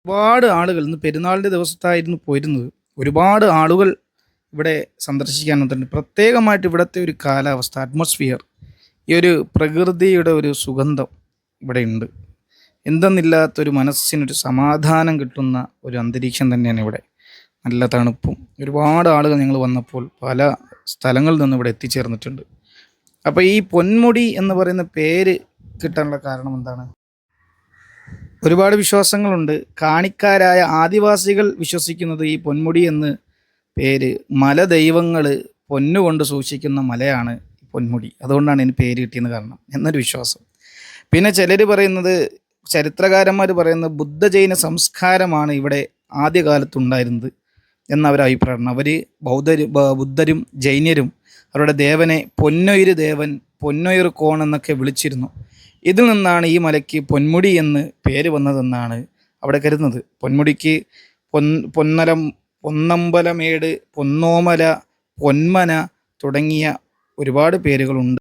ഒരുപാട് ആളുകൾ ഇന്ന് പെരുന്നാളിൻ്റെ ദിവസത്തായിരുന്നു പോയിരുന്നത്. ഒരുപാട് ആളുകൾ ഇവിടെ സന്ദർശിക്കാൻ വന്നിട്ടുണ്ട്. പ്രത്യേകമായിട്ട് ഇവിടുത്തെ ഒരു കാലാവസ്ഥ, അറ്റ്മോസ്ഫിയർ, ഈ ഒരു പ്രകൃതിയുടെ ഒരു സുഗന്ധം ഇവിടെയുണ്ട്. എന്തെന്നില്ലാത്തൊരു മനസ്സിനൊരു സമാധാനം കിട്ടുന്ന ഒരു അന്തരീക്ഷം തന്നെയാണ് ഇവിടെ. നല്ല തണുപ്പും ഒരുപാട് ആളുകൾ ഞങ്ങൾ വന്നപ്പോൾ പല സ്ഥലങ്ങളിൽ നിന്നും ഇവിടെ എത്തിച്ചേർന്നിട്ടുണ്ട്. അപ്പോൾ ഈ പൊന്മുടി എന്ന് പറയുന്ന പേര് കിട്ടാനുള്ള കാരണം എന്താണ്? ഒരുപാട് വിശ്വാസങ്ങളുണ്ട്. കാണിക്കാരായ ആദിവാസികൾ വിശ്വസിക്കുന്നത് ഈ പൊന്മുടി എന്ന് പേര് മലദൈവങ്ങൾ പൊന്നുകൊണ്ട് സൂക്ഷിക്കുന്ന മലയാണ് പൊന്മുടി. അതുകൊണ്ടാണ് ഇതിന് പേര് കിട്ടിയെന്ന് കാരണം എന്നൊരു വിശ്വാസം. പിന്നെ ചിലർ പറയുന്നത്, ചരിത്രകാരന്മാർ പറയുന്നത് ബുദ്ധജൈന സംസ്കാരമാണ് ഇവിടെ ആദ്യകാലത്തുണ്ടായിരുന്നത് എന്നവർ അഭിപ്രായമാണ്. അവർ ബുദ്ധരും ജൈനരും അവരുടെ ദേവനെ പൊന്നൊയിര് ദേവൻ, പൊന്നൊയിർ കോൺ എന്നൊക്കെ വിളിച്ചിരുന്നു. ഇതിൽ നിന്നാണ് ഈ മലയ്ക്ക് പൊന്മുടി എന്ന് പേര് വന്നതെന്നാണ് അവിടെ കരുതുന്നത്. പൊന്മുടിക്ക് പൊന്നലം, പൊന്നമ്പലമേട്, പൊന്നോമല, പൊന്മന തുടങ്ങിയ ഒരുപാട് പേരുകളുണ്ട്.